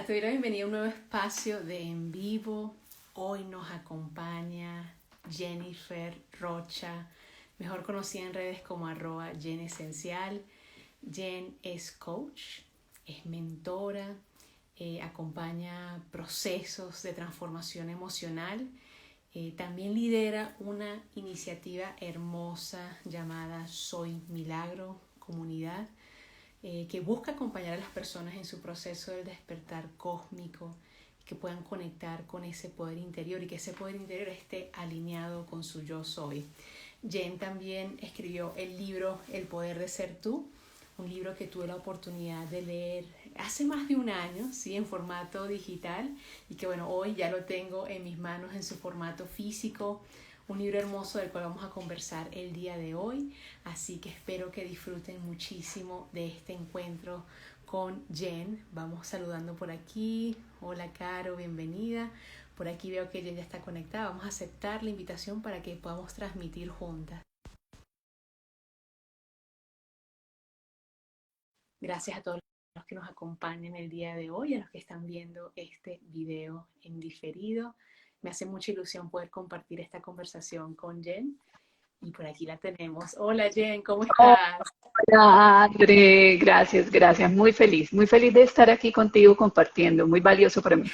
Hola, te doy la bienvenida a un nuevo espacio de En Vivo. Hoy nos acompaña Jennifer Rocha, mejor conocida en redes como @JenEsencial. Jen es coach, es mentora, acompaña procesos de transformación emocional. También lidera una iniciativa hermosa llamada Soy Milagro Comunidad, que busca acompañar a las personas en su proceso del despertar cósmico, que puedan conectar con ese poder interior y que ese poder interior esté alineado con su yo soy. Jen también escribió el libro El poder de ser tú, un libro que tuve la oportunidad de leer hace más de un año, ¿sí? En formato digital, y que bueno, hoy ya lo tengo en mis manos en su formato físico. Un libro hermoso del cual vamos a conversar el día de hoy, así que espero que disfruten muchísimo de este encuentro con Jen. Vamos saludando por aquí. Hola Caro, bienvenida. Por aquí veo que Jen ya está conectada. Vamos a aceptar la invitación para que podamos transmitir juntas. Gracias a todos los que nos acompañan el día de hoy, a los que están viendo este video en diferido. Me hace mucha ilusión poder compartir esta conversación con Jen. Y por aquí la tenemos. Hola Jen, ¿cómo estás? Hola, André, gracias, gracias. Muy feliz de estar aquí contigo compartiendo, muy valioso para mí.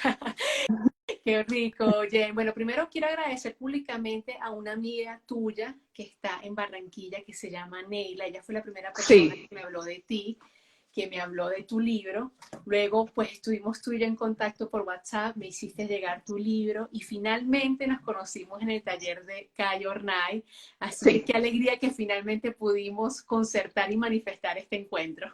Qué rico, Jen. Bueno, primero quiero agradecer públicamente a una amiga tuya que está en Barranquilla, que se llama Neila. Ella fue la primera persona Sí, que me habló de ti, que me habló de tu libro. Luego, pues estuvimos tú y yo en contacto por WhatsApp, me hiciste llegar tu libro y finalmente nos conocimos en el taller de Cayo Ornay. Así que sí. qué alegría que finalmente pudimos concertar y manifestar este encuentro.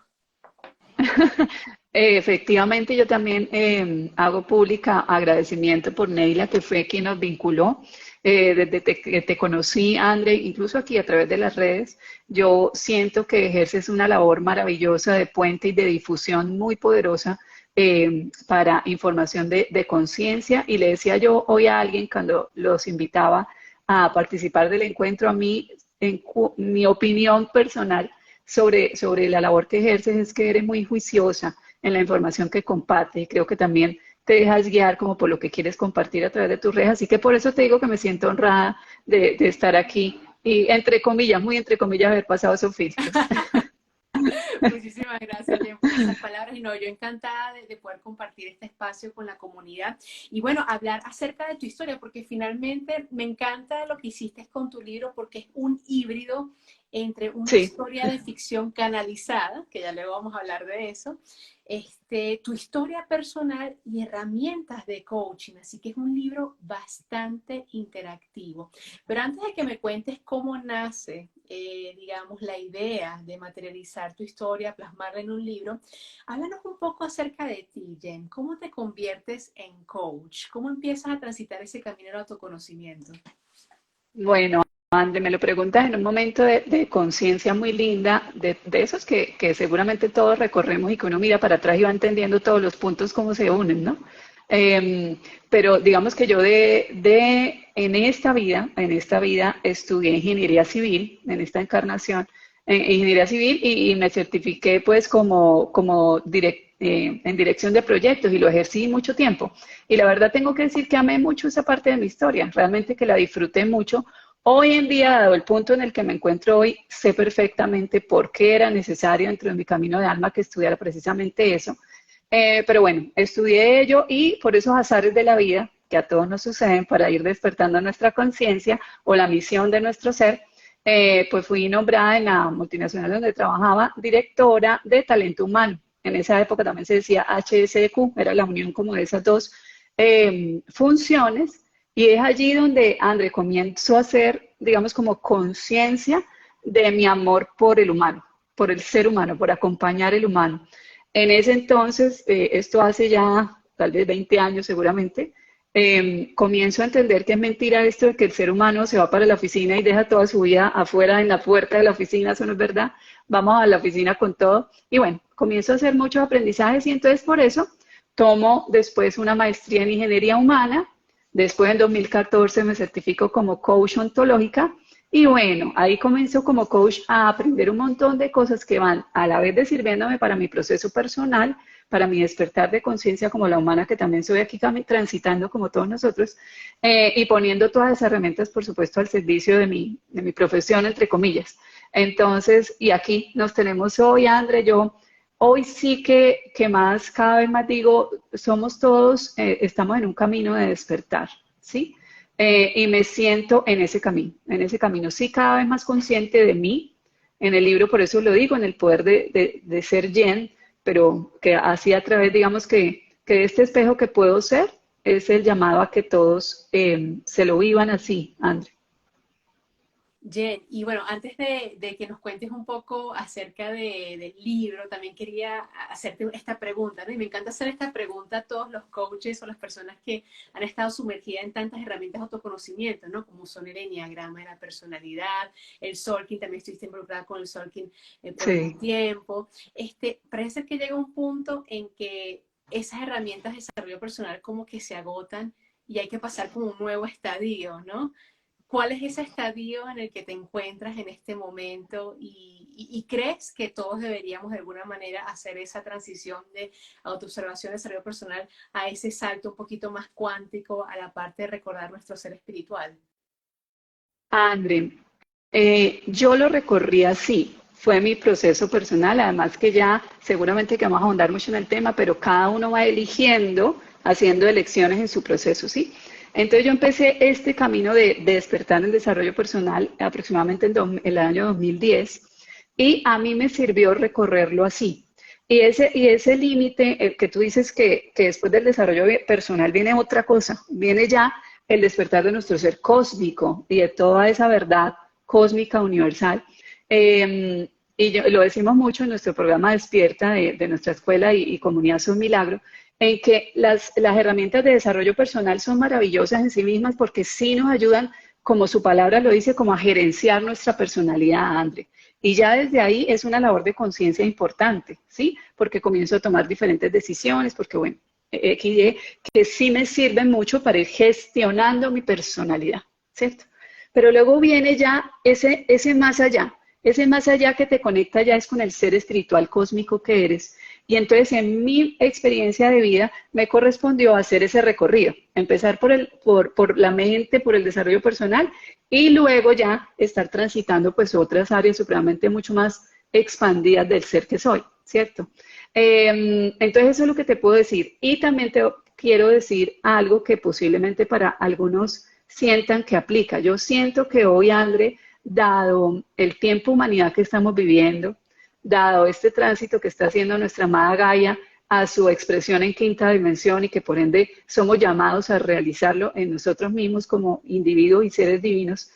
Efectivamente, yo también hago pública agradecimiento por Neila, que fue quien nos vinculó. Que te conocí, André, incluso aquí a través de las redes, yo siento que ejerces una labor maravillosa de puente y de difusión muy poderosa para información de conciencia. Y le decía yo hoy a alguien cuando los invitaba a participar del encuentro, a mí, mi opinión personal sobre la labor que ejerces es que eres muy juiciosa en la información que comparte y creo que también te dejas guiar como por lo que quieres compartir a través de tus redes. Así que por eso te digo que me siento honrada de estar aquí y entre comillas, muy entre comillas, haber pasado esos filtros. Muchísimas gracias, Jen, por esas palabras. Y no, yo encantada de poder compartir este espacio con la comunidad. Y bueno, hablar acerca de tu historia, porque finalmente me encanta lo que hiciste con tu libro, porque es un híbrido entre una Sí. historia de ficción canalizada, que ya luego vamos a hablar de eso, tu historia personal y herramientas de coaching. Así que es un libro bastante interactivo. Pero antes de que me cuentes cómo nace, digamos, la idea de materializar tu historia, plasmarla en un libro, háblanos un poco acerca de ti, Jen. ¿Cómo te conviertes en coach? ¿Cómo empiezas a transitar ese camino del autoconocimiento? Bueno, André, me lo preguntas en un momento de conciencia muy linda, de esos que seguramente todos recorremos y que uno mira para atrás y va entendiendo todos los puntos cómo se unen, ¿no? Pero digamos que yo en esta vida estudié ingeniería civil, en esta encarnación, ingeniería civil y me certifiqué pues en dirección de proyectos y lo ejercí mucho tiempo. Y la verdad tengo que decir que amé mucho esa parte de mi historia, realmente que la disfruté mucho. Hoy en día, dado el punto en el que me encuentro hoy, sé perfectamente por qué era necesario dentro de mi camino de alma que estudiara precisamente eso. Pero bueno, estudié ello y por esos azares de la vida que a todos nos suceden para ir despertando nuestra conciencia o la misión de nuestro ser, pues fui nombrada en la multinacional donde trabajaba directora de talento humano. En esa época también se decía HSQ, era la unión como de esas dos funciones. Y es allí donde, André, comienzo a hacer, digamos, como conciencia de mi amor por el humano, por el ser humano, por acompañar el humano. En ese entonces, esto hace ya tal vez 20 años seguramente, comienzo a entender que es mentira esto de que el ser humano se va para la oficina y deja toda su vida afuera en la puerta de la oficina, eso no es verdad, vamos a la oficina con todo. Y bueno, comienzo a hacer muchos aprendizajes y entonces por eso tomo después una maestría en ingeniería humana. Después, en 2014, me certifico como coach ontológica y bueno, ahí comienzo como coach a aprender un montón de cosas que van a la vez de sirviéndome para mi proceso personal, para mi despertar de conciencia como la humana que también soy aquí transitando como todos nosotros, y poniendo todas esas herramientas, por supuesto, al servicio de mi profesión, entre comillas. Entonces, y aquí nos tenemos hoy, André, yo hoy sí que más, cada vez más digo, somos todos, estamos en un camino de despertar, ¿sí? Y me siento en ese camino, sí, cada vez más consciente de mí. En el libro, por eso lo digo, en el poder de ser Jen, pero que así a través, digamos que este espejo que puedo ser, es el llamado a que todos se lo vivan así, André. Jen, y bueno, antes de que nos cuentes un poco acerca del libro, también quería hacerte esta pregunta, ¿no? Y me encanta hacer esta pregunta a todos los coaches o las personas que han estado sumergidas en tantas herramientas de autoconocimiento, ¿no? Como son el enneagrama de la personalidad, el Solking, también estuviste involucrada con el Solking por un Sí. tiempo. Parece que llega un punto en que esas herramientas de desarrollo personal como que se agotan y hay que pasar como un nuevo estadio, ¿no? ¿Cuál es ese estadio en el que te encuentras en este momento y crees que todos deberíamos de alguna manera hacer esa transición de autoobservación, desarrollo personal a ese salto un poquito más cuántico a la parte de recordar nuestro ser espiritual? André, yo lo recorrí así, fue mi proceso personal, además que ya seguramente que vamos a ahondar mucho en el tema, pero cada uno va eligiendo, haciendo elecciones en su proceso, ¿sí? Entonces yo empecé este camino de despertar en el desarrollo personal aproximadamente en el año 2010 y a mí me sirvió recorrerlo así. Y ese límite, el que tú dices que después del desarrollo personal viene otra cosa, viene ya el despertar de nuestro ser cósmico y de toda esa verdad cósmica universal. Lo decimos mucho en nuestro programa Despierta de nuestra escuela y comunidad Son Milagro, en que las herramientas de desarrollo personal son maravillosas en sí mismas porque sí nos ayudan, como su palabra lo dice, como a gerenciar nuestra personalidad, André. Y ya desde ahí es una labor de conciencia importante, ¿sí? Porque comienzo a tomar diferentes decisiones, porque bueno, que sí me sirven mucho para ir gestionando mi personalidad, ¿cierto? Pero luego viene ya ese más allá que te conecta ya es con el ser espiritual cósmico que eres. Y entonces en mi experiencia de vida me correspondió hacer ese recorrido, empezar por la mente, por el desarrollo personal y luego ya estar transitando pues otras áreas supremamente mucho más expandidas del ser que soy, ¿cierto? Entonces eso es lo que te puedo decir. Y también te quiero decir algo que posiblemente para algunos sientan que aplica. Yo siento que hoy, André, dado el tiempo humanidad que estamos viviendo, dado este tránsito que está haciendo nuestra amada Gaia a su expresión en quinta dimensión y que por ende somos llamados a realizarlo en nosotros mismos como individuos y seres divinos,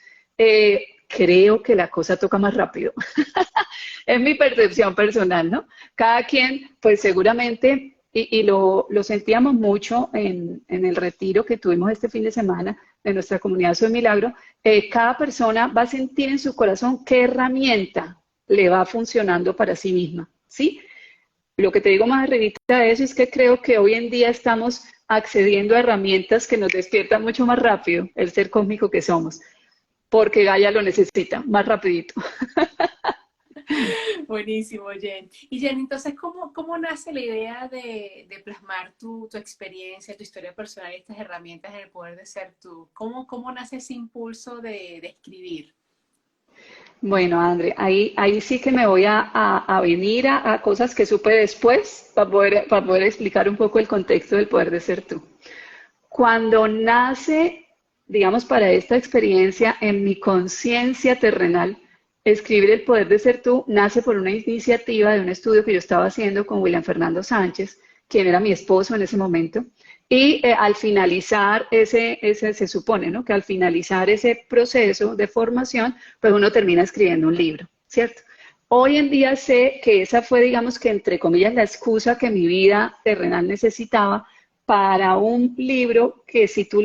creo que la cosa toca más rápido. Es mi percepción personal, ¿no? Cada quien, pues seguramente, y lo sentíamos mucho en el retiro que tuvimos este fin de semana de nuestra comunidad Soy Milagro, cada persona va a sentir en su corazón qué herramienta le va funcionando para sí misma, ¿sí? Lo que te digo más arribita de eso es que creo que hoy en día estamos accediendo a herramientas que nos despiertan mucho más rápido el ser cósmico que somos, porque Gaia lo necesita, más rapidito. Buenísimo, Jen. Y Jen, entonces, ¿cómo nace la idea de plasmar tu experiencia, tu historia personal y estas herramientas en el poder de ser tú? ¿Cómo nace ese impulso de escribir? Bueno, André, ahí sí que me voy a venir a cosas que supe después para poder explicar un poco el contexto del poder de ser tú. Cuando nace, digamos, para esta experiencia en mi conciencia terrenal, escribir el poder de ser tú nace por una iniciativa de un estudio que yo estaba haciendo con William Fernando Sánchez, quien era mi esposo en ese momento, y al finalizar se supone, ¿no? Que al finalizar ese proceso de formación, pues uno termina escribiendo un libro, ¿cierto? Hoy en día sé que esa fue, digamos que entre comillas, la excusa que mi vida terrenal necesitaba para un libro que si tú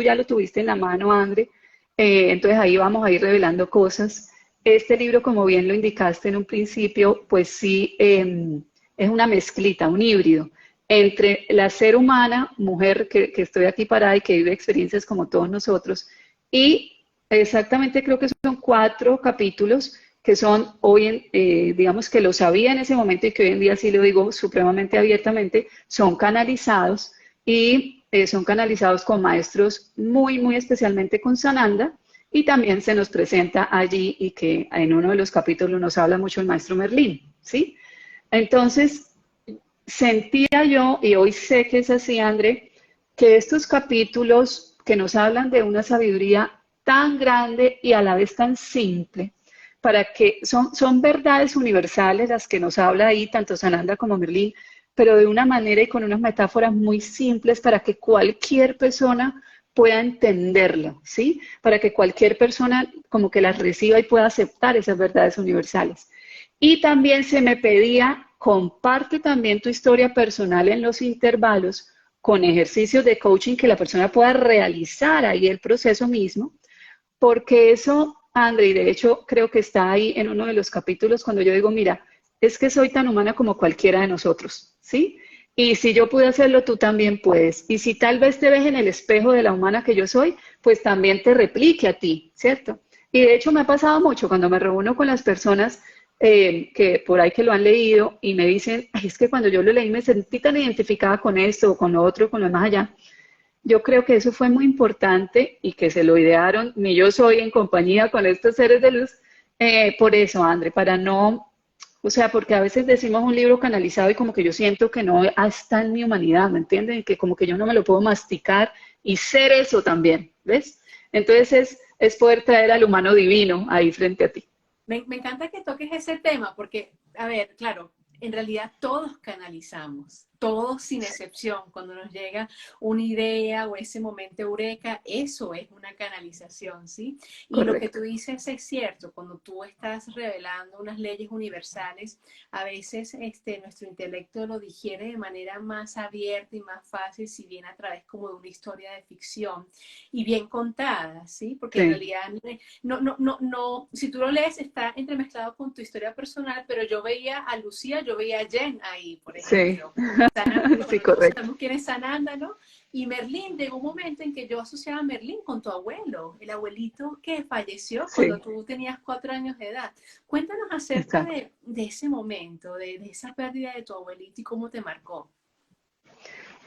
ya lo tuviste en la mano, André, entonces ahí vamos a ir revelando cosas. Este libro, como bien lo indicaste en un principio, pues sí, es una mezclita, un híbrido entre la ser humana, mujer que estoy aquí parada y que vive experiencias como todos nosotros, y exactamente creo que son 4 capítulos que son hoy, digamos que lo sabía en ese momento y que hoy en día sí lo digo supremamente abiertamente, son canalizados y son canalizados con maestros muy, muy especialmente con Sananda, y también se nos presenta allí y que en uno de los capítulos nos habla mucho el maestro Merlín, ¿sí? Entonces, sentía yo, y hoy sé que es así, André, que estos capítulos que nos hablan de una sabiduría tan grande y a la vez tan simple, para que son verdades universales las que nos habla ahí tanto Sananda como Merlín, pero de una manera y con unas metáforas muy simples para que cualquier persona pueda entenderlo, ¿sí? Para que cualquier persona como que las reciba y pueda aceptar esas verdades universales. Y también se me pedía, comparte también tu historia personal en los intervalos con ejercicios de coaching que la persona pueda realizar ahí el proceso mismo, porque eso, André, y de hecho creo que está ahí en uno de los capítulos cuando yo digo, mira, es que soy tan humana como cualquiera de nosotros, ¿sí? Y si yo pude hacerlo, tú también puedes. Y si tal vez te ves en el espejo de la humana que yo soy, pues también te replique a ti, ¿cierto? Y de hecho me ha pasado mucho cuando me reúno con las personas que por ahí que lo han leído y me dicen, "Ay, es que cuando yo lo leí me sentí tan identificada con esto o con lo otro, con lo más allá". Yo creo que eso fue muy importante y que se lo idearon, ni yo soy en compañía con estos seres de luz, por eso, André, para no, o sea, porque a veces decimos un libro canalizado y como que yo siento que no está en mi humanidad, ¿me entienden? Que como que yo no me lo puedo masticar y ser eso también, ¿ves? Entonces es poder traer al humano divino ahí frente a ti. Me encanta que toques ese tema porque, a ver, claro, en realidad todos canalizamos, todos sin excepción. Cuando nos llega una idea o ese momento eureka, eso es una canalización, ¿sí? Y lo que Correcto. tú dices es cierto, cuando tú estás revelando unas leyes universales, a veces nuestro intelecto lo digiere de manera más abierta y más fácil, si bien a través como de una historia de ficción y bien contada, ¿sí? Porque en Sí, realidad no, si tú lo lees está entremezclado con tu historia personal, pero yo veía a Lucía, yo veía a Jen ahí, por sí, ejemplo. Sananda, sí, bueno, todos correcto. sabemos quién es Sananda, ¿no? Y Merlín, llegó un momento en que yo asociaba a Merlín con tu abuelo, el abuelito que falleció cuando Sí, tú tenías 4 años de edad. Cuéntanos acerca exacto. de ese momento, de esa pérdida de tu abuelito y cómo te marcó.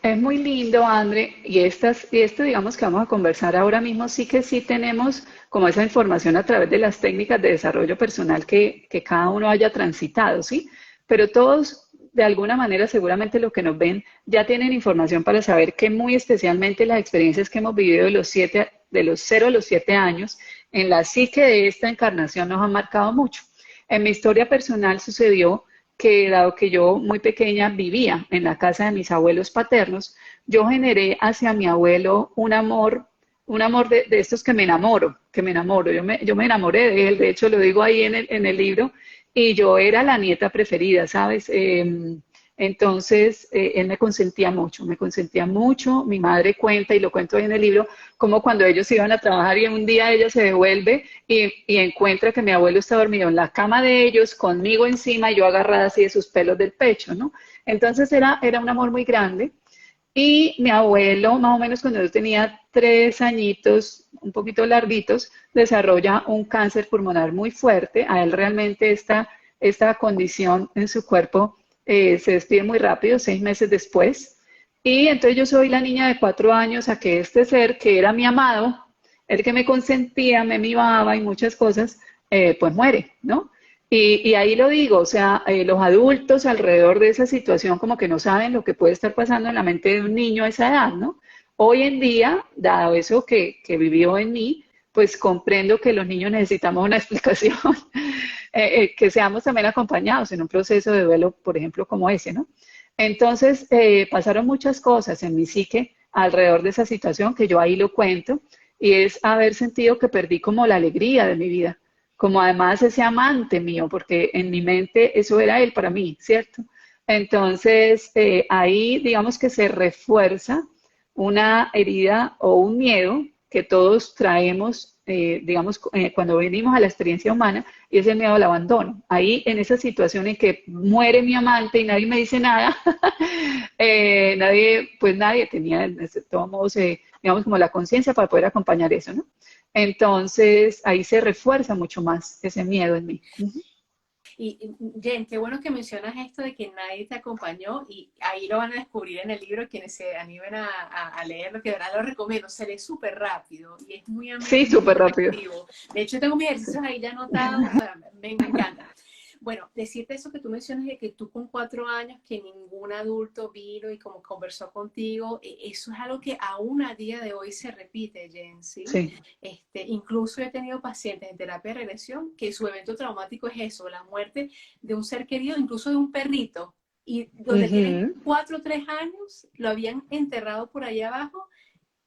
Es muy lindo, André, y esto digamos que vamos a conversar ahora mismo, sí que sí tenemos como esa información a través de las técnicas de desarrollo personal que cada uno haya transitado, ¿sí? Pero todos, de alguna manera, seguramente los que nos ven ya tienen información para saber que muy especialmente las experiencias que hemos vivido de los 0 a los 7 años, en la psique de esta encarnación nos han marcado mucho. En mi historia personal sucedió que dado que yo muy pequeña vivía en la casa de mis abuelos paternos, yo generé hacia mi abuelo un amor de estos que me enamoro. Yo me enamoré de él, de hecho lo digo ahí en el libro, y yo era la nieta preferida, ¿sabes? Entonces, él me consentía mucho, mi madre cuenta, y lo cuento ahí en el libro, como cuando ellos iban a trabajar y un día ella se devuelve y encuentra que mi abuelo está dormido en la cama de ellos, conmigo encima, y yo agarrada así de sus pelos del pecho, ¿no? Entonces era un amor muy grande. Y mi abuelo, más o menos cuando yo tenía 3 añitos, un poquito larguitos, desarrolla un cáncer pulmonar muy fuerte. A él realmente esta condición en su cuerpo se despide muy rápido, 6 meses después. Y entonces yo soy la niña de 4 años a que este ser que era mi amado, el que me consentía, me mimaba y muchas cosas, pues muere, ¿no? Y ahí lo digo, o sea, los adultos alrededor de esa situación como que no saben lo que puede estar pasando en la mente de un niño a esa edad, ¿no? Hoy en día, dado eso que vivió en mí, pues comprendo que los niños necesitamos una explicación, que seamos también acompañados en un proceso de duelo, por ejemplo, como ese, ¿no? Entonces, pasaron muchas cosas en mi psique alrededor de esa situación que yo ahí lo cuento, y es haber sentido que perdí como la alegría de mi vida, como además ese amante mío, porque en mi mente eso era él para mí, ¿cierto? Entonces, ahí digamos que se refuerza una herida o un miedo que todos traemos, digamos, cuando venimos a la experiencia humana, y es el miedo al abandono. Ahí, en esa situación en que muere mi amante y nadie me dice nada, nadie tenía, de todos modos, digamos, como la conciencia para poder acompañar eso, ¿no? Entonces, ahí se refuerza mucho más ese miedo en mí. Y Jen, qué bueno que mencionas esto de que nadie te acompañó y ahí lo van a descubrir en el libro quienes se animen a leerlo, que de verdad lo recomiendo, se lee súper rápido y es muy ameno Sí, y muy súper rápido. interactivo. De hecho, tengo mis ejercicios ahí ya anotados, o sea, me encanta. Bueno, decirte eso que tú mencionas de que tú con 4 años, que ningún adulto vino y como conversó contigo, eso es algo que aún a día de hoy se repite, Jen, ¿sí? Sí. Incluso he tenido pacientes en terapia de regresión que su evento traumático es eso, la muerte de un ser querido, incluso de un perrito, y donde tienen Ujú. 4 o 3 años, lo habían enterrado por ahí abajo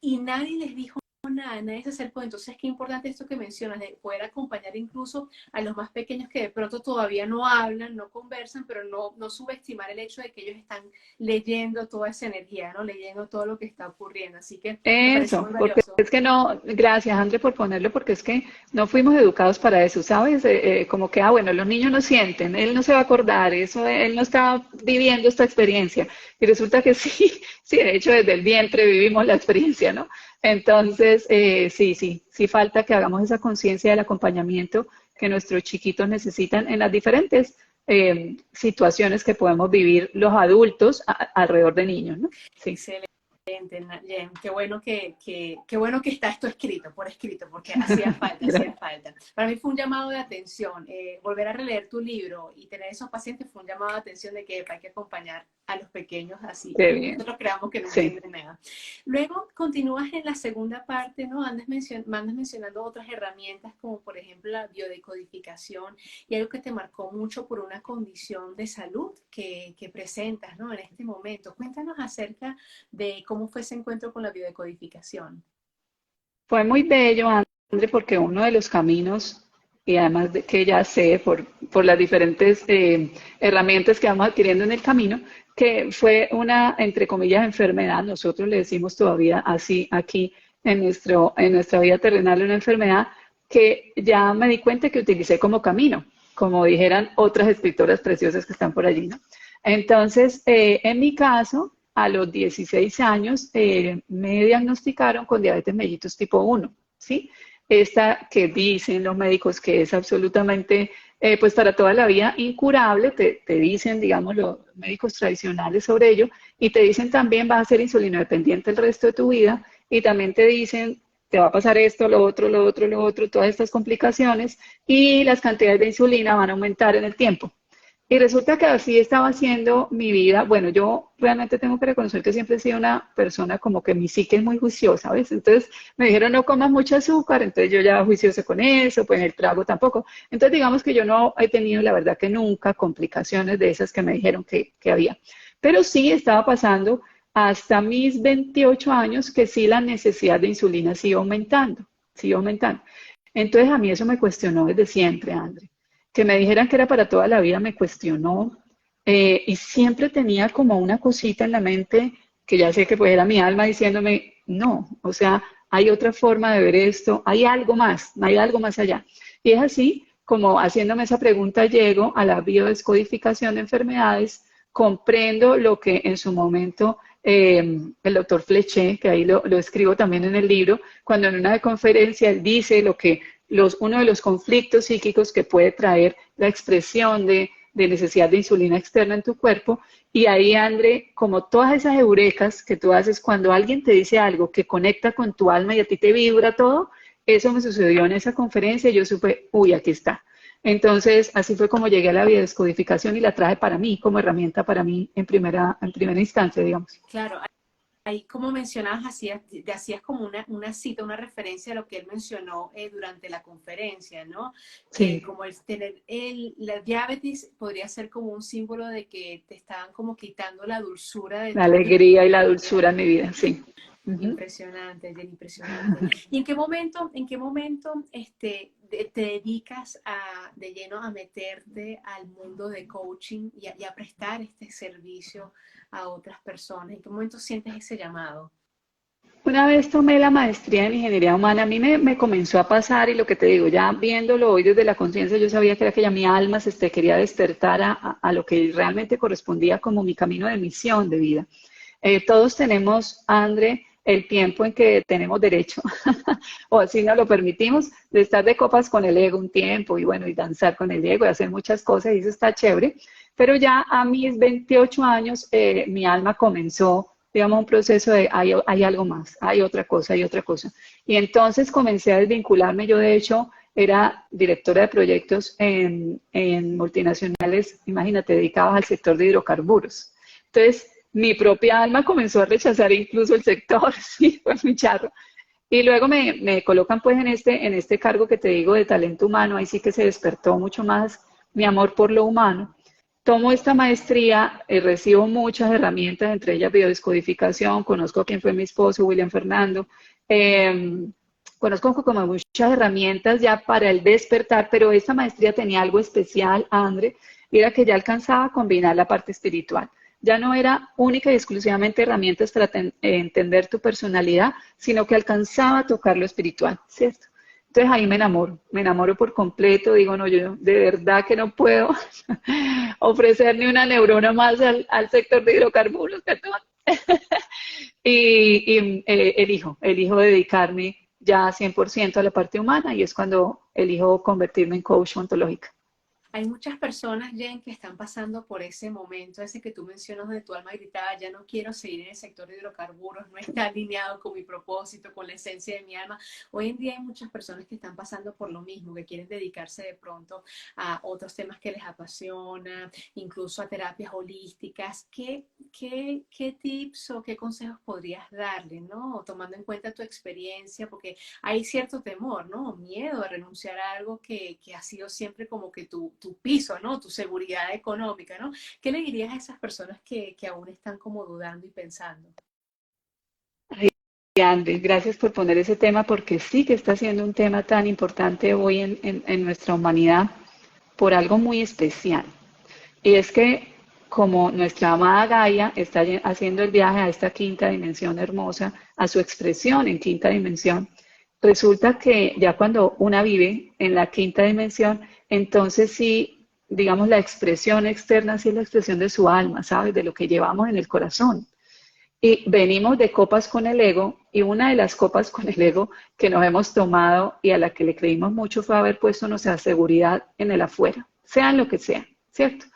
y nadie les dijo nada, nadie se acercó. Entonces, qué importante esto que mencionas, de poder acompañar incluso a los más pequeños que de pronto todavía no hablan, no conversan, pero no subestimar el hecho de que ellos están leyendo toda esa energía, ¿no? Leyendo todo lo que está ocurriendo. Así que me parece muy Eso, porque valioso. es que no, gracias André por ponerlo, porque es que no fuimos educados para eso, ¿sabes? Como que, bueno, los niños no sienten, él no se va a acordar, eso, él no está viviendo esta experiencia. Y resulta que sí, sí, de hecho desde el vientre vivimos la experiencia, ¿no? Entonces, sí falta que hagamos esa conciencia del acompañamiento que nuestros chiquitos necesitan en las diferentes situaciones que podemos vivir los adultos alrededor de niños, ¿no? Sí. Excelente. Jen, qué bueno que está esto escrito, por escrito, porque hacía falta, hacía falta. Para mí fue un llamado de atención, volver a releer tu libro y tener esos pacientes fue un llamado de atención de que hay que acompañar a los pequeños así, Qué aunque bien. nosotros creamos que no Sí. entienden nada. Luego continúas en la segunda parte, ¿no? Andas mencionando otras herramientas como por ejemplo la biodecodificación y algo que te marcó mucho por una condición de salud que presentas, ¿no? En este momento. Cuéntanos acerca de cómo fue ese encuentro con la biodecodificación. Fue muy bello, André, porque uno de los caminos, y además de que ya sé por las diferentes herramientas que vamos adquiriendo en el camino, que fue una, entre comillas, enfermedad, nosotros le decimos todavía así aquí en nuestra vida terrenal, una enfermedad que ya me di cuenta que utilicé como camino, como dijeran otras escritoras preciosas que están por allí, ¿no? Entonces, en mi caso, a los 16 años me diagnosticaron con diabetes mellitus tipo 1, ¿sí? Esta que dicen los médicos que es absolutamente, pues para toda la vida incurable, te dicen, digamos, los médicos tradicionales sobre ello, y te dicen también vas a ser insulino dependiente el resto de tu vida, y también te dicen, te va a pasar esto, lo otro, lo otro, lo otro, todas estas complicaciones, y las cantidades de insulina van a aumentar en el tiempo. Y resulta que así estaba haciendo mi vida. Bueno, yo realmente tengo que reconocer que siempre he sido una persona como que mi psique es muy juiciosa, ¿ves? Entonces me dijeron no comas mucho azúcar, entonces yo ya juiciosa con eso, pues el trago tampoco. Entonces digamos que yo no he tenido, la verdad que nunca, complicaciones de esas que me dijeron que había. Pero sí estaba pasando hasta mis 28 años que sí la necesidad de insulina sigue aumentando, sigue aumentando. Entonces a mí eso me cuestionó desde siempre, André. Que me dijeran que era para toda la vida me cuestionó y siempre tenía como una cosita en la mente que ya sé que pues era mi alma diciéndome, no, o sea, hay otra forma de ver esto, hay algo más allá. Y es así como haciéndome esa pregunta llego a la biodescodificación de enfermedades, comprendo lo que en su momento el doctor Fleché, que ahí lo escribo también en el libro, cuando en una conferencia él dice lo que uno de los conflictos psíquicos que puede traer la expresión de necesidad de insulina externa en tu cuerpo. Y ahí, André, como todas esas eurecas que tú haces cuando alguien te dice algo que conecta con tu alma y a ti te vibra todo, eso me sucedió en esa conferencia y yo supe, uy, aquí está. Entonces, así fue como llegué a la biodescodificación y la traje para mí, como herramienta para mí en primera instancia, digamos. Claro, ahí como mencionabas, hacías como una cita, una referencia a lo que él mencionó durante la conferencia, ¿no? Que Sí, como el tener la diabetes podría ser como un símbolo de que te estaban como quitando la dulzura de la tu vida. alegría y la dulzura en mi vida, sí. Ujú. Impresionante, Jen, impresionante. ¿Y en qué momento te dedicas de lleno a meterte al mundo de coaching y a prestar este servicio a otras personas? ¿En qué momento sientes ese llamado? Una vez tomé la maestría en ingeniería humana, a mí me comenzó a pasar y lo que te digo, ya viéndolo hoy desde la conciencia, yo sabía que era que ya mi alma quería despertar a lo que realmente correspondía como mi camino de misión de vida. Todos tenemos, André, el tiempo en que tenemos derecho, o así nos lo permitimos, de estar de copas con el ego un tiempo y bueno, y danzar con el ego y hacer muchas cosas y eso está chévere. Pero ya a mis 28 años mi alma comenzó, digamos, un proceso de hay algo más, hay otra cosa, hay otra cosa. Y entonces comencé a desvincularme. Yo de hecho era directora de proyectos en multinacionales, imagínate, dedicadas al sector de hidrocarburos. Entonces, mi propia alma comenzó a rechazar incluso el sector, sí, fue muy charro. Y luego me colocan pues en este cargo que te digo de talento humano, ahí sí que se despertó mucho más mi amor por lo humano. Tomo esta maestría, recibo muchas herramientas, entre ellas biodescodificación, conozco a quien fue mi esposo, William Fernando, eh, conozco como muchas herramientas ya para el despertar, pero esta maestría tenía algo especial, André, y era que ya alcanzaba a combinar la parte espiritual. Ya no era única y exclusivamente herramientas para entender tu personalidad, sino que alcanzaba a tocar lo espiritual, ¿cierto? Entonces ahí me enamoro por completo, digo, no, yo de verdad que no puedo ofrecer ni una neurona más al sector de hidrocarburos, perdón. Elijo dedicarme ya 100% a la parte humana y es cuando elijo convertirme en coach ontológica. Hay muchas personas, Jen, que están pasando por ese momento, ese que tú mencionas donde tu alma gritaba, ya no quiero seguir en el sector de hidrocarburos, no está alineado con mi propósito, con la esencia de mi alma. Hoy en día hay muchas personas que están pasando por lo mismo, que quieren dedicarse de pronto a otros temas que les apasionan, incluso a terapias holísticas. ¿Qué tips o qué consejos podrías darle, ¿no? Tomando en cuenta tu experiencia, porque hay cierto temor, ¿no? Miedo a renunciar a algo que ha sido siempre como que tu piso, ¿no? Tu seguridad económica, ¿no? ¿Qué le dirías a esas personas que aún están como dudando y pensando? Andy, gracias por poner ese tema porque sí que está siendo un tema tan importante hoy en nuestra humanidad por algo muy especial. Y es que como nuestra amada Gaia está haciendo el viaje a esta quinta dimensión hermosa, a su expresión en quinta dimensión, resulta que ya cuando una vive en la quinta dimensión, entonces sí, digamos, la expresión externa sí es la expresión de su alma, ¿sabes? De lo que llevamos en el corazón. Y venimos de copas con el ego y una de las copas con el ego que nos hemos tomado y a la que le creímos mucho fue haber puesto nuestra seguridad en el afuera, sean lo que sea, ¿cierto?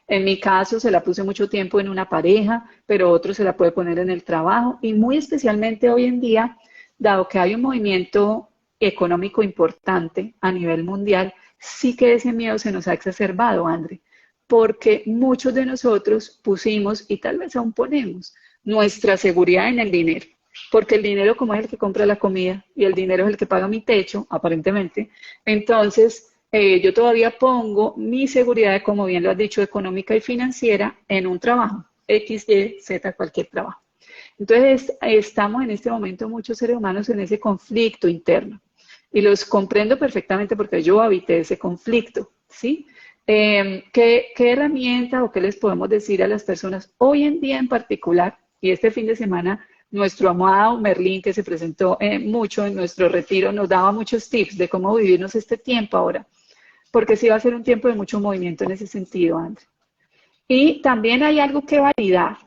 En mi caso se la puse mucho tiempo en una pareja, pero otro se la puede poner en el trabajo y muy especialmente hoy en día, dado que hay un movimiento económico importante a nivel mundial, sí que ese miedo se nos ha exacerbado, André, porque muchos de nosotros pusimos y tal vez aún ponemos nuestra seguridad en el dinero, porque el dinero como es el que compra la comida y el dinero es el que paga mi techo, aparentemente, entonces yo todavía pongo mi seguridad, como bien lo has dicho, económica y financiera en un trabajo, X, Y, Z, cualquier trabajo. Entonces estamos en este momento muchos seres humanos en ese conflicto interno y los comprendo perfectamente porque yo habité ese conflicto, ¿sí? ¿Qué herramienta o qué les podemos decir a las personas hoy en día en particular? Y este fin de semana, nuestro amado Merlín, que se presentó mucho en nuestro retiro, nos daba muchos tips de cómo vivirnos este tiempo ahora, porque sí va a ser un tiempo de mucho movimiento en ese sentido, André. Y también hay algo que validar.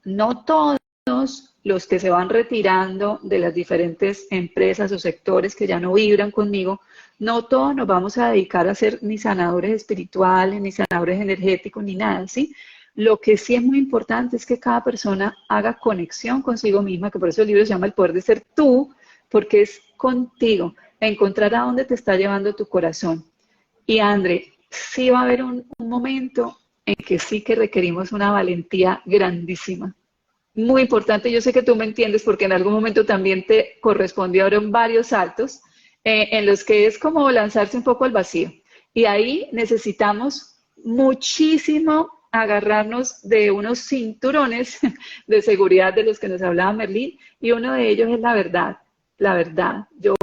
No todos los que se van retirando de las diferentes empresas o sectores que ya no vibran conmigo, no todos nos vamos a dedicar a ser ni sanadores espirituales, ni sanadores energéticos, ni nada, ¿sí? Lo que sí es muy importante es que cada persona haga conexión consigo misma, que por eso el libro se llama El Poder de Ser Tú, porque es contigo, encontrar a dónde te está llevando tu corazón. Y André, sí va a haber un momento en que sí que requerimos una valentía grandísima. Muy importante, yo sé que tú me entiendes porque en algún momento también te correspondieron varios saltos en los que es como lanzarse un poco al vacío. Y ahí necesitamos muchísimo agarrarnos de unos cinturones de seguridad de los que nos hablaba Merlín y uno de ellos es la verdad. La verdad. Yo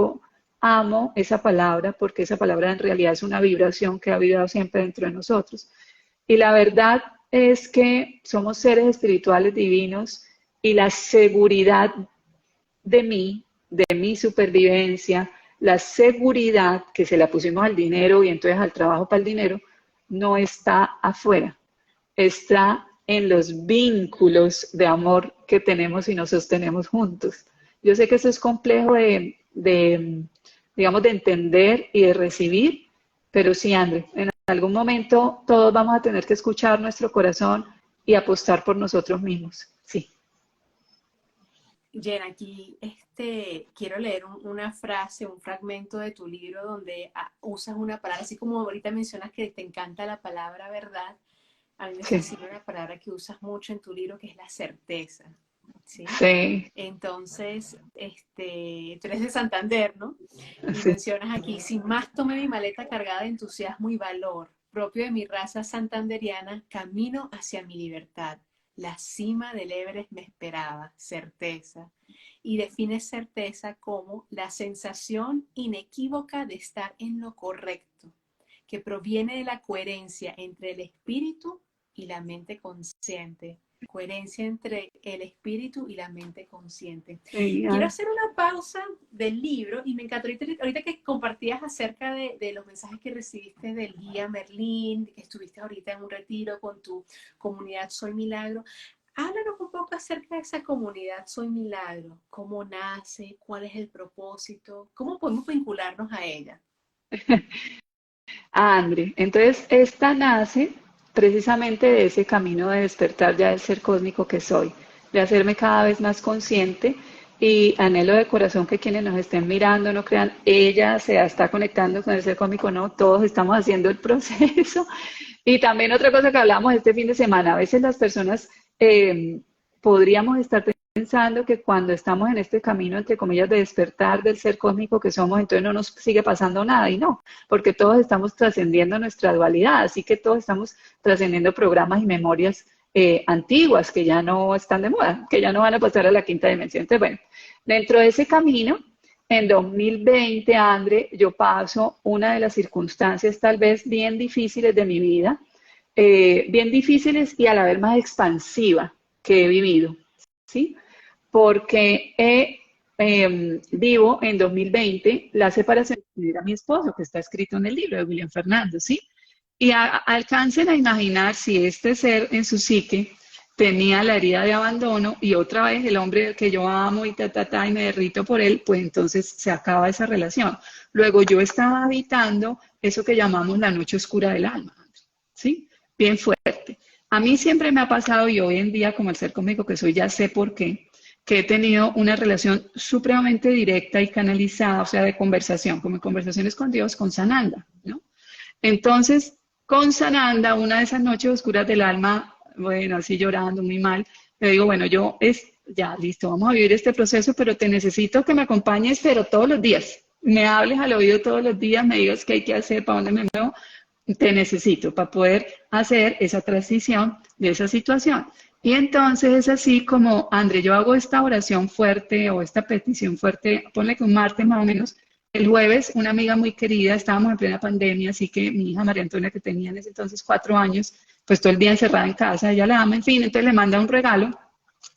amo esa palabra porque esa palabra en realidad es una vibración que ha vibrado siempre dentro de nosotros. Y la verdad es que somos seres espirituales divinos y la seguridad de mi supervivencia, la seguridad que se la pusimos al dinero y entonces al trabajo para el dinero, no está afuera, está en los vínculos de amor que tenemos y nos sostenemos juntos. Yo sé que eso es complejo digamos, de entender y de recibir, pero sí, André, en algún momento todos vamos a tener que escuchar nuestro corazón y apostar por nosotros mismos. Sí, Jen, aquí quiero leer una frase, un fragmento de tu libro donde usas una palabra, así como ahorita mencionas que te encanta la palabra verdad, a mí me sí, fascina una palabra que usas mucho en tu libro que es la certeza, ¿sí? sí, Entonces, tú eres de Santander, ¿no? Y sí. mencionas aquí, sin más tomé mi maleta cargada de entusiasmo y valor, propio de mi raza santanderiana, camino hacia mi libertad. La cima del Everest me esperaba, certeza. Y define certeza como la sensación inequívoca de estar en lo correcto, que proviene de la coherencia entre el espíritu y la mente consciente. Coherencia entre el espíritu y la mente consciente. Sí, Quiero hacer una pausa del libro y me encantó ahorita que compartías acerca de los mensajes que recibiste del guía Merlín, que estuviste ahorita en un retiro con tu comunidad Soy Milagro. Háblanos un poco acerca de esa comunidad Soy Milagro, cómo nace, cuál es el propósito, cómo podemos vincularnos a ella. André, entonces esta nace precisamente de ese camino de despertar ya del ser cósmico que soy, de hacerme cada vez más consciente y anhelo de corazón que quienes nos estén mirando no crean, ella se está conectando con el ser cósmico, no, todos estamos haciendo el proceso. Y también otra cosa que hablamos este fin de semana, a veces las personas podríamos estar pensando que cuando estamos en este camino, entre comillas, de despertar del ser cósmico que somos, entonces no nos sigue pasando nada, y no, porque todos estamos trascendiendo nuestra dualidad, así que todos estamos trascendiendo programas y memorias antiguas que ya no están de moda, que ya no van a pasar a la quinta dimensión. Entonces, bueno, dentro de ese camino, en 2020, André, yo paso una de las circunstancias tal vez bien difíciles de mi vida, bien difíciles y a la vez más expansiva que he vivido, ¿sí? Porque vivo en 2020 la separación de mi esposo, que está escrito en el libro de William Fernando, ¿sí? Y alcancen a imaginar si este ser en su psique tenía la herida de abandono y otra vez el hombre que yo amo y y me derrito por él, pues entonces se acaba esa relación. Luego yo estaba habitando eso que llamamos la noche oscura del alma, ¿sí? Bien fuerte. A mí siempre me ha pasado y hoy en día como el ser cósmico que soy ya sé por qué, que he tenido una relación supremamente directa y canalizada, o sea, de conversación, como en conversaciones con Dios, con Sananda, ¿no? Entonces, con Sananda, una de esas noches oscuras del alma, bueno, así llorando muy mal, le digo, bueno, ya listo, vamos a vivir este proceso, pero te necesito que me acompañes, pero todos los días. Me hables al oído todos los días, me digas qué hay que hacer, para dónde me muevo, te necesito para poder hacer esa transición de esa situación. Y entonces es así como, André, yo hago esta oración fuerte o esta petición fuerte, ponle que un martes más o menos. El jueves, una amiga muy querida, estábamos en plena pandemia, así que mi hija María Antonia, que tenía en ese entonces 4 años, pues todo el día encerrada en casa, ella la ama, en fin, entonces le manda un regalo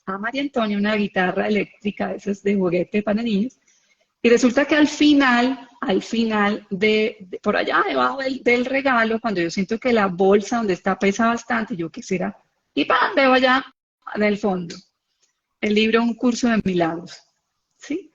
a María Antonia, una guitarra eléctrica de esas de juguete para niños, y resulta que al final por allá debajo del regalo, cuando yo siento que la bolsa donde está pesa bastante, yo quisiera, y ¡pam! Veo allá en el fondo, el libro Un curso de milagros, ¿sí?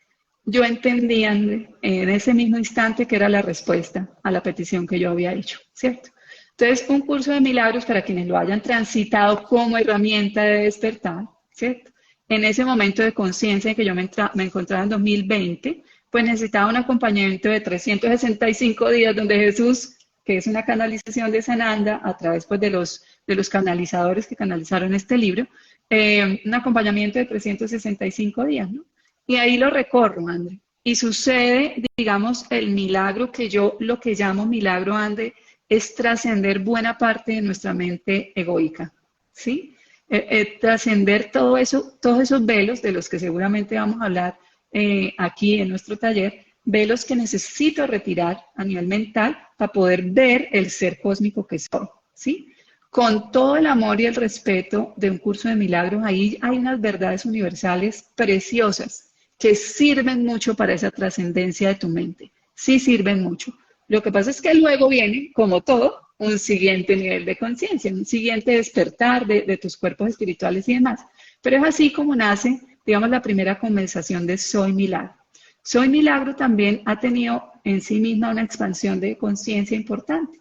Yo entendía en ese mismo instante que era la respuesta a la petición que yo había hecho, ¿cierto? Entonces, un curso de milagros para quienes lo hayan transitado como herramienta de despertar, ¿cierto? En ese momento de conciencia en que yo me encontraba en 2020, pues necesitaba un acompañamiento de 365 días donde Jesús, que es una canalización de Sananda a través pues, de los canalizadores que canalizaron este libro, un acompañamiento de 365 días, ¿no? Y ahí lo recorro, André. Y sucede, digamos, el milagro que yo lo que llamo milagro, André, es trascender buena parte de nuestra mente egoica, ¿sí? Trascender todo eso, todos esos velos de los que seguramente vamos a hablar aquí en nuestro taller, velos que necesito retirar a nivel mental para poder ver el ser cósmico que soy, ¿sí? Con todo el amor y el respeto de un curso de milagros, ahí hay unas verdades universales preciosas que sirven mucho para esa trascendencia de tu mente. Sí sirven mucho. Lo que pasa es que luego viene, como todo, un siguiente nivel de conciencia, un siguiente despertar de tus cuerpos espirituales y demás. Pero es así como nace, digamos, la primera conversación de Soy Milagro. Soy Milagro también ha tenido en sí misma una expansión de conciencia importante,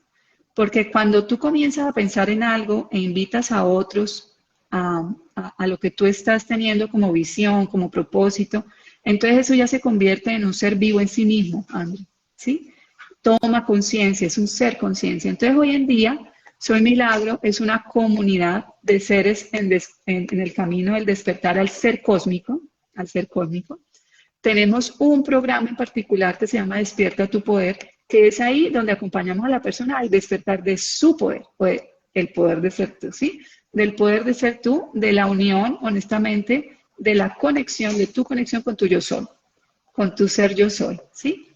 porque cuando tú comienzas a pensar en algo e invitas a otros a lo que tú estás teniendo como visión, como propósito, entonces eso ya se convierte en un ser vivo en sí mismo, André, ¿sí? Toma conciencia, es un ser conciencia. Entonces hoy en día, Soy Milagro es una comunidad de seres en el camino del despertar al ser cósmico, al ser cósmico. Tenemos un programa en particular que se llama Despierta tu Poder, que es ahí donde acompañamos a la persona al despertar de su poder, o el poder de ser tú, ¿sí? Del poder de ser tú, de la unión, honestamente, de la conexión, de tu conexión con tu yo soy, con tu ser yo soy, ¿sí?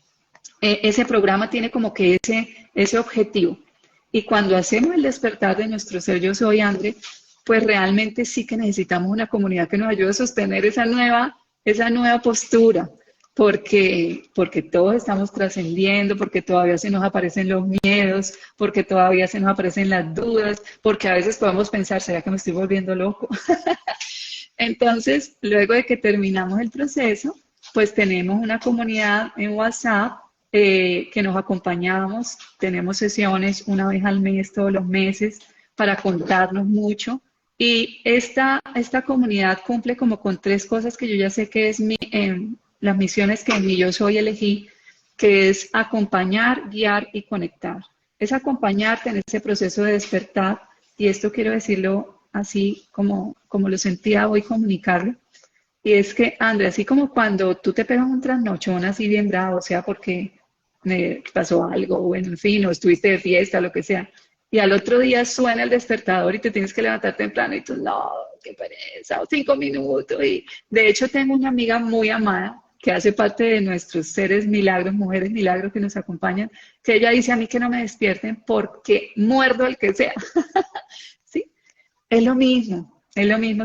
Ese programa tiene como que ese objetivo. Y cuando hacemos el despertar de nuestro ser yo soy, André, pues realmente sí que necesitamos una comunidad que nos ayude a sostener esa nueva postura, porque todos estamos trascendiendo, porque todavía se nos aparecen los miedos, porque todavía se nos aparecen las dudas, porque a veces podemos pensar, ¿será que me estoy volviendo loco? Entonces, luego de que terminamos el proceso, pues tenemos una comunidad en WhatsApp que nos acompañamos, tenemos sesiones una vez al mes, todos los meses, para contarnos mucho. Y esta comunidad cumple como con tres cosas que yo ya sé que es las misiones que en mi yo soy elegí, que es acompañar, guiar y conectar. Es acompañarte en ese proceso de despertar, y esto quiero decirlo así como lo sentía hoy comunicarlo. Y es que, André, así como cuando tú te pegas un trasnochón así bien bravo, o sea, porque me pasó algo, bueno, en fin, o estuviste de fiesta, lo que sea, y al otro día suena el despertador y te tienes que levantar temprano y tú, no, qué pereza, o 5 minutos. Y de hecho tengo una amiga muy amada que hace parte de nuestros seres milagros, mujeres milagros que nos acompañan, que ella dice a mí que no me despierten porque muerdo al que sea. ¿Sí? Es lo mismo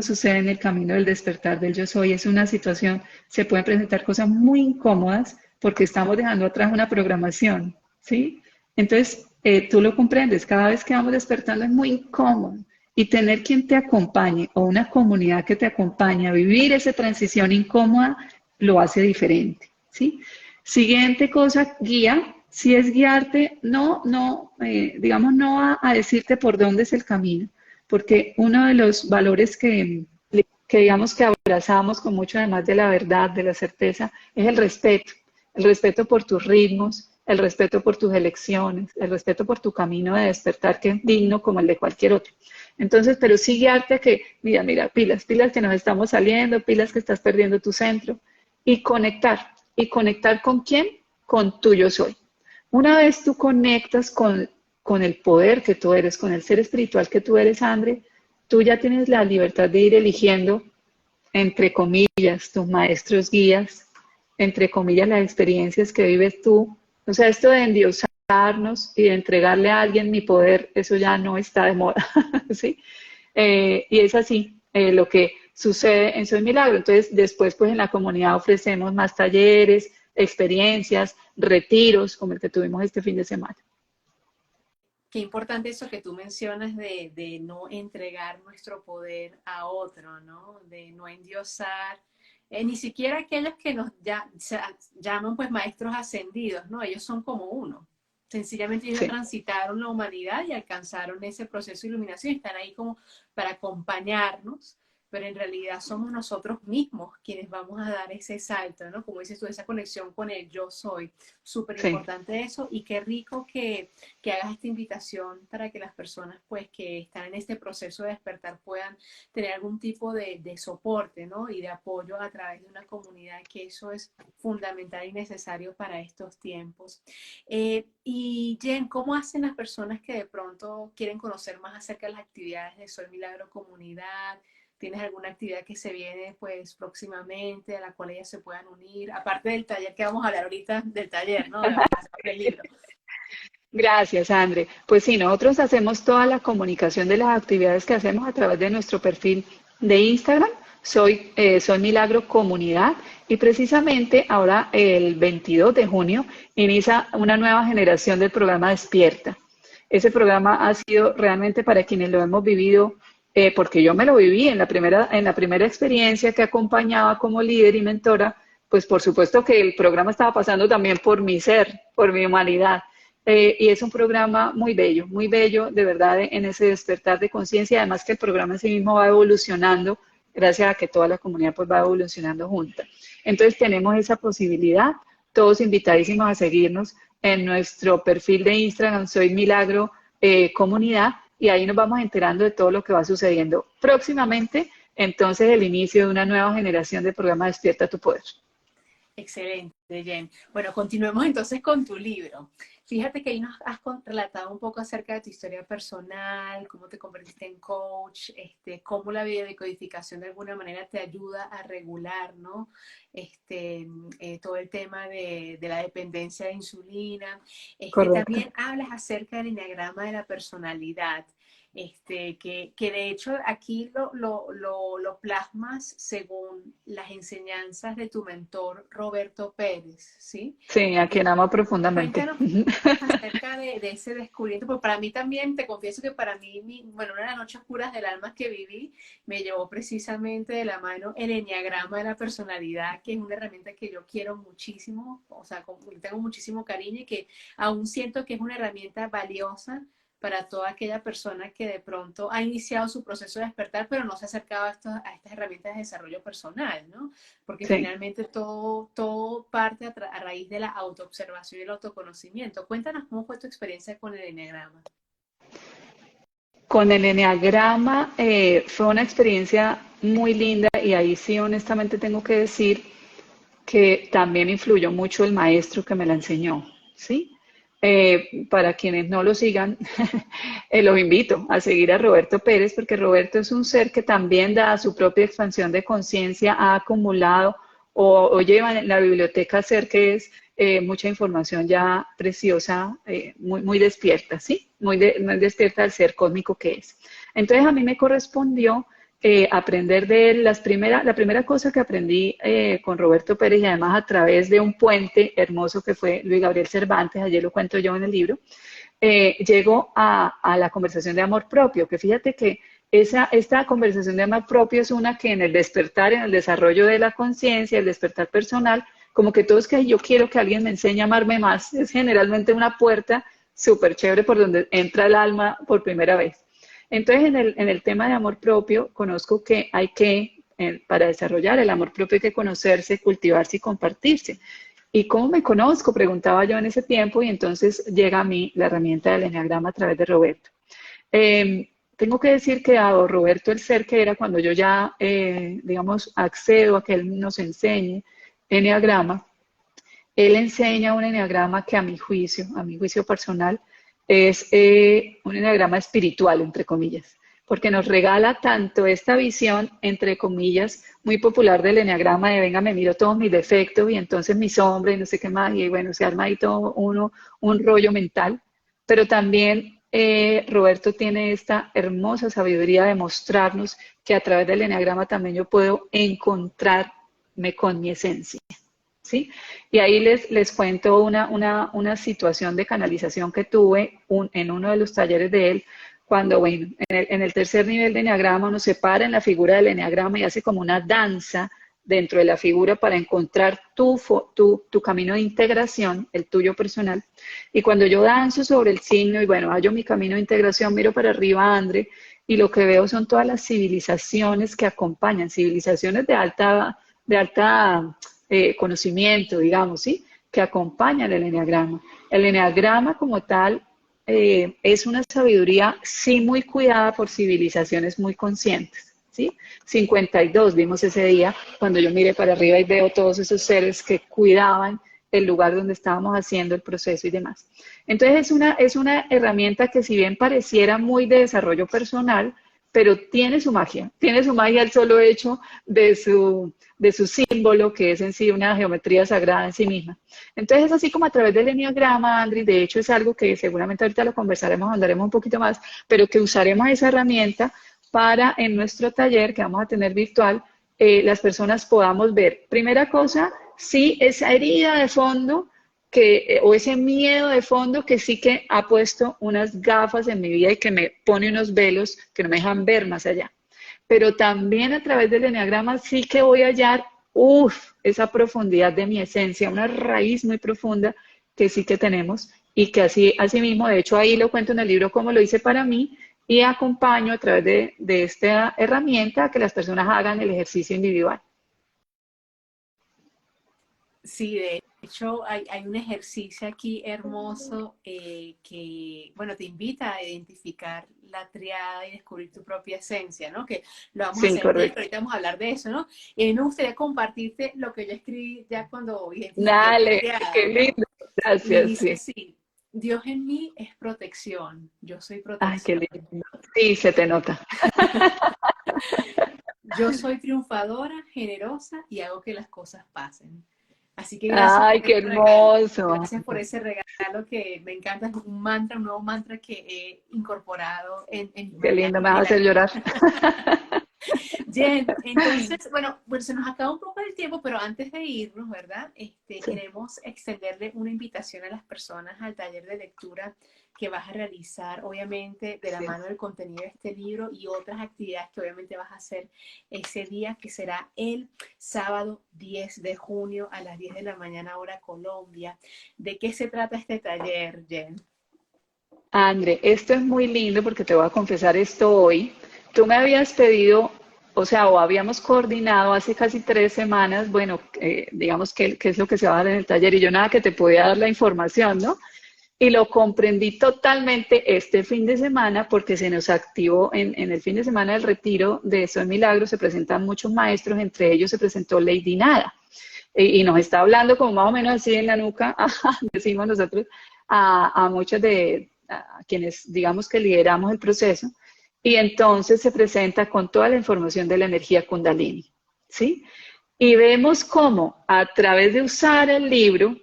sucede en el camino del despertar del yo soy. Es una situación, se pueden presentar cosas muy incómodas porque estamos dejando atrás una programación, ¿sí? Entonces, tú lo comprendes, cada vez que vamos despertando es muy incómodo y tener quien te acompañe o una comunidad que te acompañe a vivir esa transición incómoda lo hace diferente, ¿sí? Siguiente cosa, guía. Si es guiarte, digamos, no a decirte por dónde es el camino, porque uno de los valores que digamos que abrazamos con mucho, además de la verdad, de la certeza, es el respeto por tus ritmos, el respeto por tus elecciones, el respeto por tu camino de despertar que es digno como el de cualquier otro. Entonces, pero sí guiarte a que, mira, pilas que nos estamos saliendo, pilas que estás perdiendo tu centro, y conectar ¿con quién? Con tu yo soy. Una vez tú conectas con el poder que tú eres, con el ser espiritual que tú eres, André, tú ya tienes la libertad de ir eligiendo, entre comillas, tus maestros guías, entre comillas, las experiencias que vives tú. O sea, esto de endiosarnos y de entregarle a alguien mi poder, eso ya no está de moda, ¿sí? Y es así lo que sucede en Soy Milagro. Entonces, después, pues en la comunidad ofrecemos más talleres, experiencias, retiros, como el que tuvimos este fin de semana. Qué importante eso que tú mencionas de no entregar nuestro poder a otro, ¿no? De no endiosar, ni siquiera aquellos que nos llaman pues maestros ascendidos, ¿no? Ellos son como uno. Sencillamente ellos Sí. transitaron la humanidad y alcanzaron ese proceso de iluminación y están ahí como para acompañarnos, pero en realidad somos nosotros mismos quienes vamos a dar ese salto, ¿no? Como dices tú, esa conexión con el yo soy. Súper Sí. importante eso y qué rico que hagas esta invitación para que las personas pues que están en este proceso de despertar puedan tener algún tipo de soporte, ¿no? Y de apoyo a través de una comunidad, que eso es fundamental y necesario para estos tiempos. Y Jen, ¿cómo hacen las personas que de pronto quieren conocer más acerca de las actividades de Soy Milagro Comunidad? ¿Tienes alguna actividad que se viene pues próximamente a la cual ellas se puedan unir? Aparte del taller que vamos a hablar ahorita, del taller, ¿no? Del libro. Gracias, André. Pues sí, nosotros hacemos toda la comunicación de las actividades que hacemos a través de nuestro perfil de Instagram. Soy Milagro Comunidad, y precisamente ahora el 22 de junio inicia una nueva generación del programa Despierta. ese programa ha sido realmente para quienes lo hemos vivido, porque yo me lo viví en la primera experiencia que acompañaba como líder y mentora, pues por supuesto que el programa estaba pasando también por mi ser, por mi humanidad. Y es un programa muy bello, de verdad, en ese despertar de conciencia. Además que el programa en sí mismo va evolucionando, gracias a que toda la comunidad pues va evolucionando junta. Entonces tenemos esa posibilidad, todos invitadísimos a seguirnos en nuestro perfil de Instagram, Soy Milagro Comunidad, y ahí nos vamos enterando de todo lo que va sucediendo. Próximamente, entonces, el inicio de una nueva generación de programa Despierta tu Poder. Excelente, Jen. Bueno, continuemos entonces con tu libro. Fíjate que ahí nos has relatado un poco acerca de tu historia personal, cómo te convertiste en coach, cómo la biodecodificación de alguna manera te ayuda a regular, ¿no? Todo el tema de la dependencia de insulina. Correcto. También hablas acerca del enneagrama de la personalidad. Que de hecho aquí lo plasmas según las enseñanzas de tu mentor Roberto Pérez, ¿sí? Sí, a quien amo profundamente. Cuéntanos acerca de ese descubrimiento, porque para mí también, te confieso que para mí, bueno, una de las noches oscuras del alma que viví, me llevó precisamente de la mano el enneagrama de la personalidad, que es una herramienta que yo quiero muchísimo, o sea, tengo muchísimo cariño y que aún siento que es una herramienta valiosa para toda aquella persona que de pronto ha iniciado su proceso de despertar, pero no se ha acercado a estas herramientas de desarrollo personal, ¿no? Porque Sí. finalmente todo parte a raíz de la autoobservación y el autoconocimiento. Cuéntanos cómo fue tu experiencia con el enneagrama. Con el eneagrama fue una experiencia muy linda y ahí sí honestamente tengo que decir que también influyó mucho el maestro que me la enseñó, ¿sí? Para quienes no lo sigan, los invito a seguir a Roberto Pérez porque Roberto es un ser que también da su propia expansión de conciencia, ha acumulado o lleva en la biblioteca ser que es mucha información ya preciosa, muy despierta, ¿sí? Muy despierta del ser cósmico que es. Entonces a mí me correspondió aprender de él. La primera cosa que aprendí con Roberto Pérez y además a través de un puente hermoso que fue Luis Gabriel Cervantes, ayer lo cuento yo en el libro, llego a la conversación de amor propio, que fíjate que esta conversación de amor propio es una que en el despertar, en el desarrollo de la conciencia, el despertar personal, como que todos que yo quiero que alguien me enseñe a amarme más, es generalmente una puerta súper chévere por donde entra el alma por primera vez. Entonces, en el tema de amor propio, conozco que hay que, para desarrollar el amor propio, hay que conocerse, cultivarse y compartirse. ¿Y cómo me conozco? Preguntaba yo en ese tiempo y entonces llega a mí la herramienta del enneagrama a través de Roberto. Tengo que decir que a Roberto, el ser que era cuando yo ya, digamos, accedo a que él nos enseñe enneagrama, él enseña un enneagrama que a mi juicio personal, es un enneagrama espiritual, entre comillas, porque nos regala tanto esta visión, entre comillas, muy popular del enneagrama de venga, me miro todos mis defectos y entonces mi sombra y no sé qué más, y bueno, se arma ahí todo un rollo mental, pero también Roberto tiene esta hermosa sabiduría de mostrarnos que a través del enneagrama también yo puedo encontrarme con mi esencia. ¿Sí? Y ahí les cuento una situación de canalización que tuve en uno de los talleres de él, cuando, bueno, en el tercer nivel de enneagrama uno se para en la figura del enneagrama y hace como una danza dentro de la figura para encontrar tu camino de integración, el tuyo personal. Y cuando yo danzo sobre el signo y bueno, hallo mi camino de integración, miro para arriba, André, y lo que veo son todas las civilizaciones que acompañan, civilizaciones de alta conocimiento, digamos, ¿sí? Que acompañan el enneagrama. El enneagrama como tal es una sabiduría sí muy cuidada por civilizaciones muy conscientes, ¿sí? 52 vimos ese día cuando yo miré para arriba y veo todos esos seres que cuidaban el lugar donde estábamos haciendo el proceso y demás. Entonces es una herramienta que si bien pareciera muy de desarrollo personal, pero tiene su magia el solo hecho de su símbolo, que es en sí una geometría sagrada en sí misma. Entonces es así como a través del enneagrama, Andri, de hecho es algo que seguramente ahorita lo conversaremos, andaremos un poquito más, pero que usaremos esa herramienta para en nuestro taller que vamos a tener virtual, las personas podamos ver, primera cosa, sí, esa herida de fondo o ese miedo de fondo que sí que ha puesto unas gafas en mi vida y que me pone unos velos que no me dejan ver más allá. Pero también a través del eneagrama sí que voy a hallar, esa profundidad de mi esencia, una raíz muy profunda que sí que tenemos y que así mismo, de hecho ahí lo cuento en el libro cómo lo hice para mí y acompaño a través de esta herramienta a que las personas hagan el ejercicio individual. Sí, de hecho hay un ejercicio aquí hermoso que, bueno, te invita a identificar la triada y descubrir tu propia esencia, ¿no? Que lo vamos a Sí, hacer en él, pero correcto. ahorita vamos a hablar de eso, ¿no? Y a mí me gustaría compartirte lo que yo escribí ya cuando identifiqué mi Dale, qué triada, ¿no? lindo. Y Gracias, dice sí. así: Dios en mí es protección, yo soy Ay, qué protección. lindo. Sí, se te nota. Yo soy triunfadora, generosa y hago que las cosas pasen. Así que gracias por Ay, qué ese regalo. hermoso. Gracias por ese regalo que me encanta. Es un mantra, un nuevo mantra que he incorporado en mi Qué mañana lindo, me vas a hacer diaria. llorar. Jen, entonces, bueno, pues se nos acaba un poco el tiempo, pero antes de irnos, ¿verdad? Sí, Queremos extenderle una invitación a las personas al taller de lectura que vas a realizar, obviamente, de la sí. mano del contenido de este libro y otras actividades que obviamente vas a hacer ese día, que será el sábado 10 de junio a las 10 de la mañana, hora Colombia. ¿De qué se trata este taller, Jen? André, esto es muy lindo porque te voy a confesar esto hoy. Tú me habías pedido, o sea, o habíamos coordinado hace casi 3 semanas, bueno, digamos qué es lo que se va a dar en el taller y yo nada que te podía dar la información, ¿no? Y lo comprendí totalmente este fin de semana porque se nos activó en el fin de semana del retiro de Soy Milagro, se presentan muchos maestros, entre ellos se presentó Lady Nada. Y nos está hablando como más o menos así en la nuca, decimos nosotros, a muchos a quienes digamos que lideramos el proceso. Y entonces se presenta con toda la información de la energía Kundalini, ¿sí? Y vemos cómo a través de usar el libro,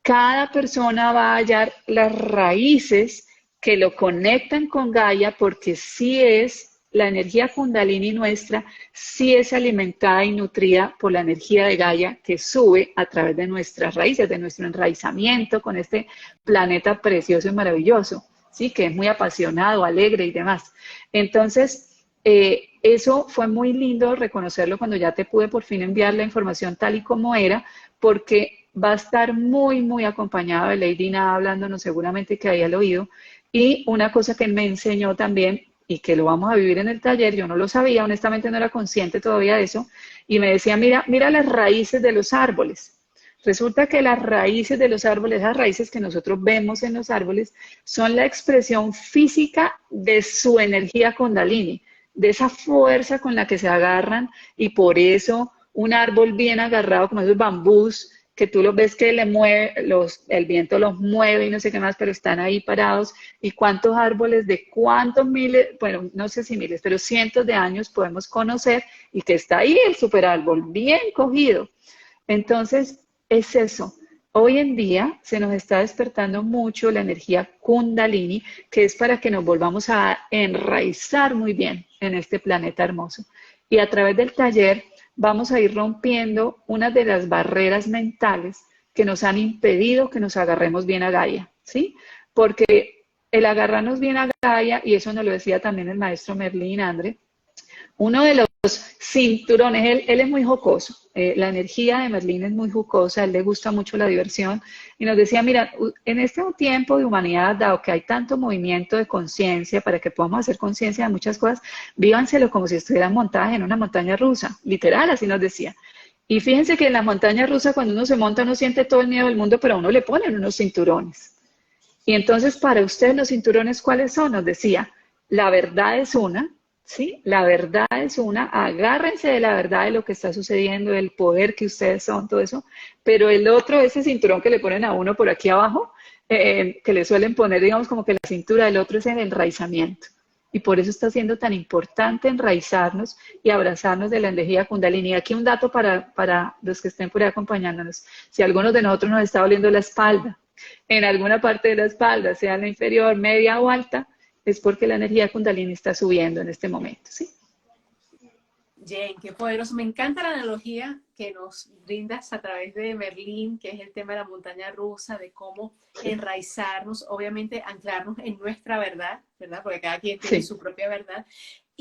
cada persona va a hallar las raíces que lo conectan con Gaia, porque sí es la energía Kundalini nuestra, sí es alimentada y nutrida por la energía de Gaia que sube a través de nuestras raíces, de nuestro enraizamiento con este planeta precioso y maravilloso, sí, que es muy apasionado, alegre y demás. Entonces, eso fue muy lindo reconocerlo cuando ya te pude por fin enviar la información tal y como era, porque va a estar muy, muy acompañado de Lady Nada hablándonos seguramente que había oído. Y una cosa que me enseñó también y que lo vamos a vivir en el taller, yo no lo sabía, honestamente no era consciente todavía de eso, y me decía, mira las raíces de los árboles. Resulta que las raíces de los árboles, esas raíces que nosotros vemos en los árboles, son la expresión física de su energía Kundalini, de esa fuerza con la que se agarran y por eso un árbol bien agarrado como esos bambús que tú los ves que le mueve, el viento los mueve y no sé qué más, pero están ahí parados. ¿Y cuántos árboles de cuántos miles, bueno, no sé si miles, pero cientos de años podemos conocer y que está ahí el superárbol bien cogido? Entonces, es eso. Hoy en día se nos está despertando mucho la energía Kundalini, que es para que nos volvamos a enraizar muy bien en este planeta hermoso. Y a través del taller vamos a ir rompiendo una de las barreras mentales que nos han impedido que nos agarremos bien a Gaia, ¿sí? Porque el agarrarnos bien a Gaia, y eso nos lo decía también el maestro Merlin Andre, uno de los cinturones, él es muy jocoso, la energía de Merlín es muy jocosa, a él le gusta mucho la diversión y nos decía, mira, en este tiempo de humanidad, dado que hay tanto movimiento de conciencia para que podamos hacer conciencia de muchas cosas, vívanselo como si estuvieran montadas en una montaña rusa, literal, así nos decía. Y fíjense que en la montaña rusa cuando uno se monta uno siente todo el miedo del mundo, pero a uno le ponen unos cinturones. Y entonces para ustedes los cinturones, ¿cuáles son? Nos decía, la verdad es una, ¿sí? La verdad es una, agárrense de la verdad de lo que está sucediendo, del poder que ustedes son, todo eso, pero el otro, ese cinturón que le ponen a uno por aquí abajo, que le suelen poner, digamos, como que la cintura del otro es el enraizamiento. Y por eso está siendo tan importante enraizarnos y abrazarnos de la energía Kundalini. Aquí un dato para los que estén por ahí acompañándonos. Si a algunos de nosotros nos está doliendo la espalda, en alguna parte de la espalda, sea la inferior, media o alta, es porque la energía Kundalini está subiendo en este momento, ¿sí? Jen, qué poderoso. Me encanta la analogía que nos brindas a través de Merlín, que es el tema de la montaña rusa, de cómo enraizarnos, obviamente anclarnos en nuestra verdad, ¿verdad? Porque cada quien tiene Sí, su propia verdad.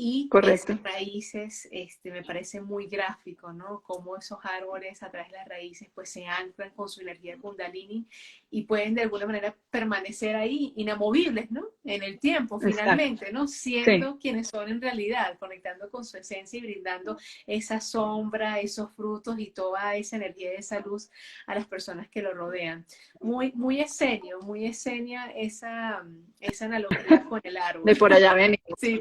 Y esas correcto. raíces, me parece muy gráfico, ¿no? Cómo esos árboles a través de las raíces pues se anclan con su energía kundalini y pueden de alguna manera permanecer ahí inamovibles, ¿no? En el tiempo, Exacto. finalmente, ¿no? Sí, Siendo quienes son en realidad, conectando con su esencia y brindando esa sombra, esos frutos y toda esa energía y esa luz a las personas que lo rodean. Muy esenia esa analogía con el árbol. de por allá venimos. Sí,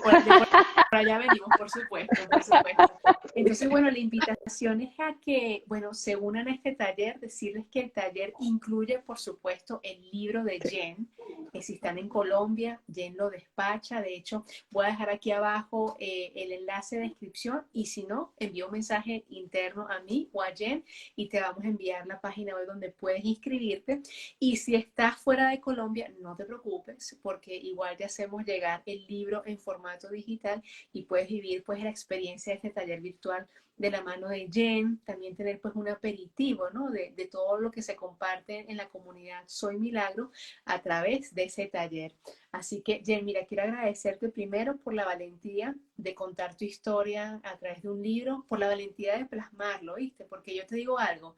por allá venimos, por supuesto, por supuesto. Entonces, bueno, la invitación es a que, bueno, se unan a este taller, decirles que el taller incluye, por supuesto, el libro de Sí, Jen, que si están en Colombia, Jen lo despacha. De hecho, voy a dejar aquí abajo el enlace de inscripción y si no, envío un mensaje interno a mí o a Jen y te vamos a enviar la página web donde puedes inscribirte. Y si estás fuera de Colombia, no te preocupes, porque igual te hacemos llegar el libro en formato digital y puedes vivir pues la experiencia de este taller virtual de la mano de Jen, también tener pues un aperitivo, ¿no? De todo lo que se comparte en la comunidad Soy Milagro a través de ese taller. Así que Jen, mira, quiero agradecerte primero por la valentía de contar tu historia a través de un libro, por la valentía de plasmarlo, ¿viste? Porque yo te digo algo,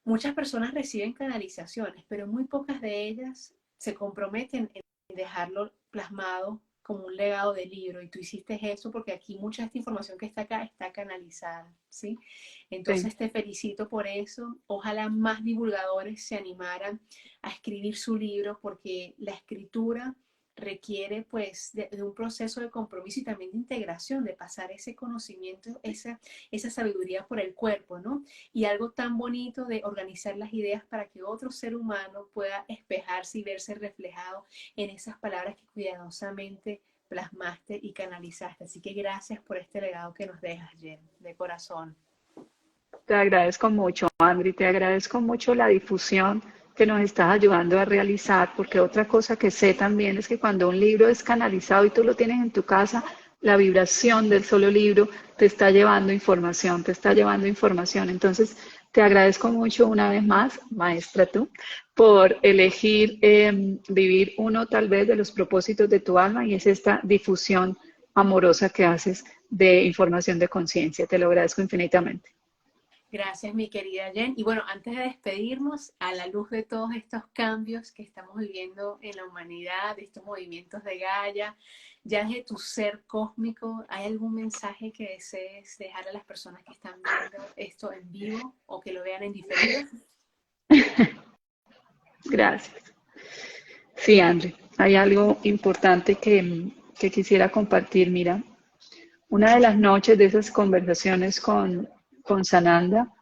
muchas personas reciben canalizaciones, pero muy pocas de ellas se comprometen en dejarlo plasmado como un legado de libro. Y tú hiciste eso porque aquí mucha de esta información que está acá está canalizada, ¿sí? sí. Entonces te felicito por eso. Ojalá más divulgadores se animaran a escribir su libro porque la escritura requiere pues de un proceso de compromiso y también de integración, de pasar ese conocimiento, esa sabiduría por el cuerpo, ¿no? Y algo tan bonito de organizar las ideas para que otro ser humano pueda espejarse y verse reflejado en esas palabras que cuidadosamente plasmaste y canalizaste. Así que gracias por este legado que nos dejas, Jen, de corazón. Te agradezco mucho, Andri, te agradezco mucho la difusión que nos estás ayudando a realizar, porque otra cosa que sé también es que cuando un libro es canalizado y tú lo tienes en tu casa, la vibración del solo libro te está llevando información, te está llevando información. Entonces, te agradezco mucho una vez más, maestra tú, por elegir vivir uno tal vez de los propósitos de tu alma y es esta difusión amorosa que haces de información de conciencia. Te lo agradezco infinitamente. Gracias, mi querida Jen. Y bueno, antes de despedirnos, a la luz de todos estos cambios que estamos viviendo en la humanidad, de estos movimientos de Gaia, ya desde tu ser cósmico, ¿hay algún mensaje que desees dejar a las personas que están viendo esto en vivo o que lo vean en diferido? Gracias. Sí, André, hay algo importante que quisiera compartir. Mira, una de las noches de esas conversaciones con Sananda,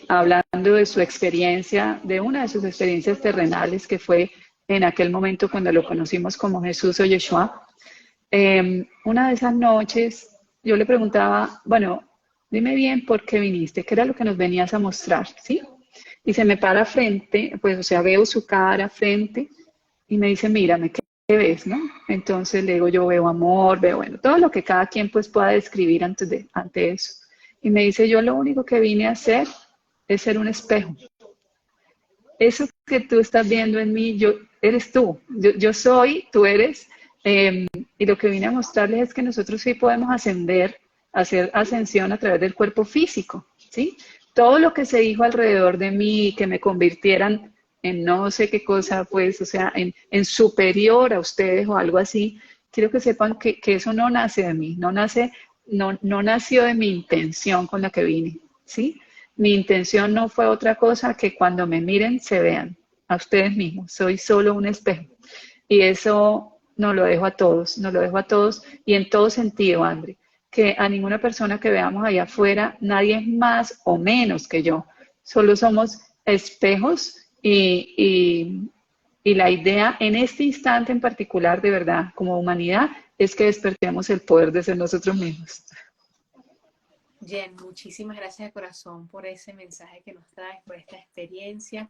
hablando de su experiencia, de una de sus experiencias terrenales, que fue en aquel momento cuando lo conocimos como Jesús o Yeshua, una de esas noches yo le preguntaba, bueno, dime bien por qué viniste, qué era lo que nos venías a mostrar, ¿sí? Y se me para frente, pues, o sea, veo su cara frente y me dice, mírame, ¿qué ves, no? Entonces le digo, yo veo amor, veo, bueno, todo lo que cada quien pues pueda describir ante eso. Y me dice, yo lo único que vine a hacer es ser un espejo. Eso que tú estás viendo en mí, eres tú, yo soy, tú eres, y lo que vine a mostrarles es que nosotros sí podemos ascender, hacer ascensión a través del cuerpo físico, ¿sí? Todo lo que se dijo alrededor de mí, que me convirtieran en no sé qué cosa, pues, o sea, en superior a ustedes o algo así, quiero que sepan que eso no nace de mí, no nació de mi intención con la que vine, ¿sí? Mi intención no fue otra cosa que cuando me miren se vean a ustedes mismos. Soy solo un espejo. Y eso nos lo dejo a todos, nos lo dejo a todos y en todo sentido, André, que a ninguna persona que veamos allá afuera, nadie es más o menos que yo. Solo somos espejos y la idea en este instante en particular, de verdad, como humanidad, es que despertemos el poder de ser nosotros mismos. Jen, muchísimas gracias de corazón por ese mensaje que nos traes, por esta experiencia.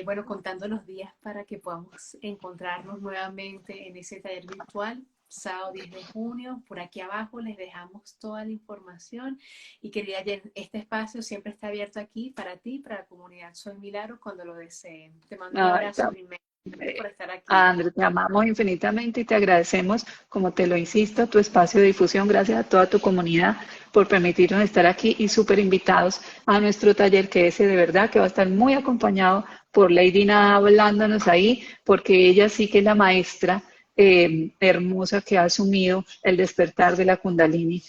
Bueno, contando los días para que podamos encontrarnos nuevamente en ese taller virtual. sábado 10 de junio. Por aquí abajo les dejamos toda la información. Y querida Jen, este espacio siempre está abierto aquí para ti, para la comunidad Soy Milagro, cuando lo deseen. Te mando un Ay, abrazo inmenso. Gracias por estar aquí. André, te amamos infinitamente y te agradecemos, como te lo insisto, tu espacio de difusión. Gracias a toda tu comunidad por permitirnos estar aquí y súper invitados a nuestro taller, que ese de verdad que va a estar muy acompañado por Lady Nada hablándonos ahí, porque ella sí que es la maestra hermosa que ha asumido el despertar de la Kundalini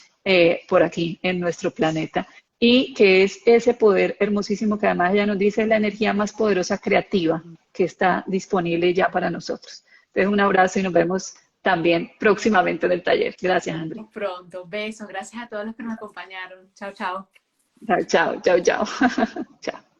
por aquí en nuestro planeta. Y que es ese poder hermosísimo que además ella nos dice es la energía más poderosa creativa que está disponible ya para nosotros. Entonces, un abrazo y nos vemos también próximamente en el taller. Gracias, André. Pronto. Besos. Gracias a todos los que nos acompañaron. Chao, chao. Chao, chao, chao, chao. Chao.